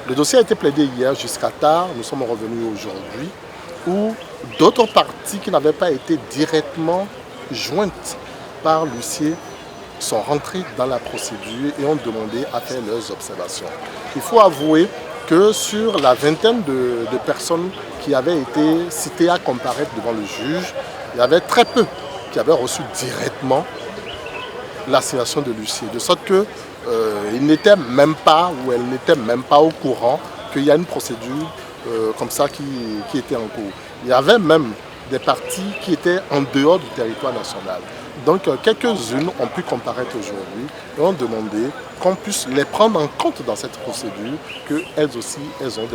Le dossier a été plaidé hier jusqu'à tard, nous sommes revenus aujourd'hui, où d'autres parties qui n'avaient pas été directement jointes par l'huissier sont rentrées dans la procédure et ont demandé à faire leurs observations. Il faut avouer que sur la vingtaine de personnes qui avaient été citées à comparaître devant le juge, il y avait très peu qui avaient reçu directement l'assignation de l'huissier, de sorte que il n'était même pas ou elle n'était même pas au courant qu'il y a une procédure comme ça qui était en cours. Il y avait même des parties qui étaient en dehors du territoire national. Donc quelques-unes ont pu comparaître aujourd'hui et ont demandé qu'on puisse les prendre en compte dans cette procédure, qu'elles aussi, elles ont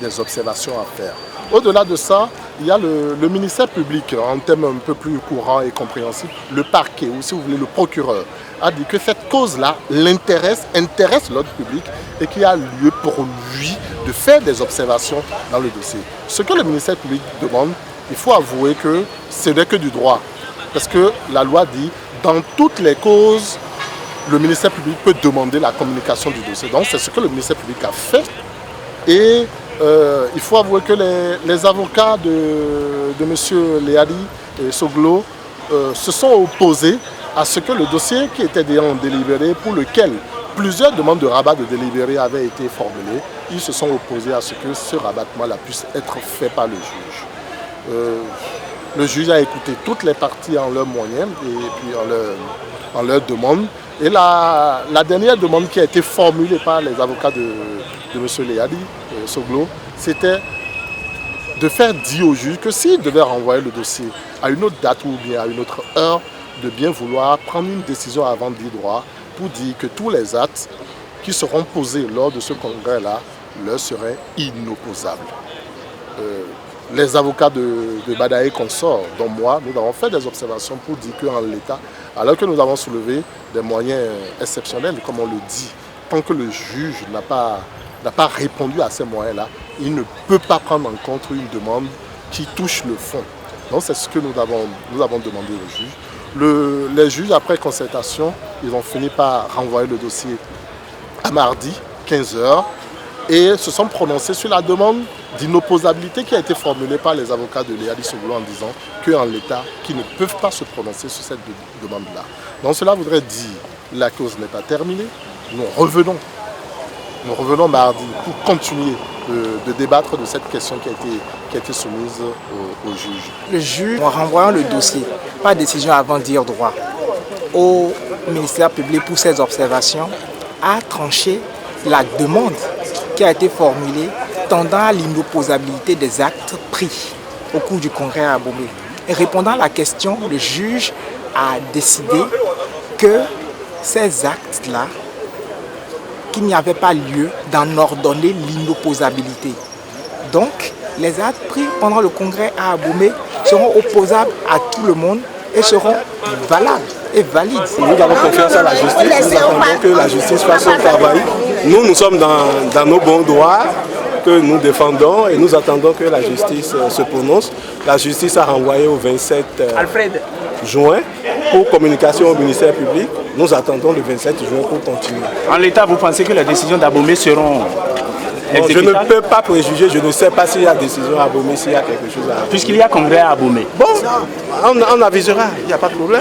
des observations à faire. Au-delà de ça, il y a le ministère public, en termes un peu plus courants et compréhensibles, le parquet, ou si vous voulez le procureur, a dit que cette cause-là intéresse l'ordre public et qu'il y a lieu pour lui de faire des observations dans le dossier. Ce que le ministère public demande, il faut avouer que ce n'est que du droit. Parce que la loi dit, dans toutes les causes, le ministère public peut demander la communication du dossier. Donc c'est ce que le ministère public a fait. Et il faut avouer que les avocats de M. Léali et Soglo se sont opposés à ce que le dossier qui était déjà en délibéré, pour lequel plusieurs demandes de rabat de délibéré avaient été formulées, ils se sont opposés à ce que ce rabattement-là puisse être fait par le juge. Le juge a écouté toutes les parties en leurs moyens et puis en leur demande. Et la dernière demande qui a été formulée par les avocats de M. Léali et Soglo, c'était de faire dire au juge que s'il devait renvoyer le dossier à une autre date ou bien à une autre heure, de bien vouloir prendre une décision avant d'y droit pour dire que tous les actes qui seront posés lors de ce congrès-là leur seraient inopposables. Les avocats de Badaé Consort, dont moi, nous avons fait des observations pour dire qu'en l'état, alors que nous avons soulevé des moyens exceptionnels, comme on le dit, tant que le juge n'a pas répondu à ces moyens-là, il ne peut pas prendre en compte une demande qui touche le fond. Donc c'est ce que nous avons demandé au juge. Les juges, après concertation, ils ont fini par renvoyer le dossier à mardi, 15 h, et se sont prononcés sur la demande d'inopposabilité qui a été formulée par les avocats de Léali Soglo en disant qu'en l'état, qu'ils ne peuvent pas se prononcer sur cette demande-là. Donc cela voudrait dire que la cause n'est pas terminée. Nous revenons mardi pour continuer de débattre de cette question qui a été soumise au juge. Le juge, en renvoyant le dossier, pas de décision avant dire droit, au ministère public pour ses observations, a tranché la demande qui a été formulée tendant à l'inopposabilité des actes pris au cours du congrès à Abomey. Et répondant à la question, le juge a décidé que ces actes-là, qu'il n'y avait pas lieu d'en ordonner l'inopposabilité. Donc, les actes pris pendant le congrès à Abomey seront opposables à tout le monde et seront valables et valides. Nous avons confiance à la justice, nous attendons que la justice fasse son travail. Nous sommes dans nos bons droits que nous défendons et nous attendons que la justice se prononce. La justice a renvoyé au 27 juin pour communication au ministère public. Nous attendons le 27 juin pour continuer. En l'état, vous pensez que les décisions d'Abomey seront exécutables? Je ne peux pas préjuger, je ne sais pas s'il y a décision à Abomey, s'il y a quelque chose à... Puisqu'il y a congrès à Abomey. Bon, on avisera, il n'y a pas de problème.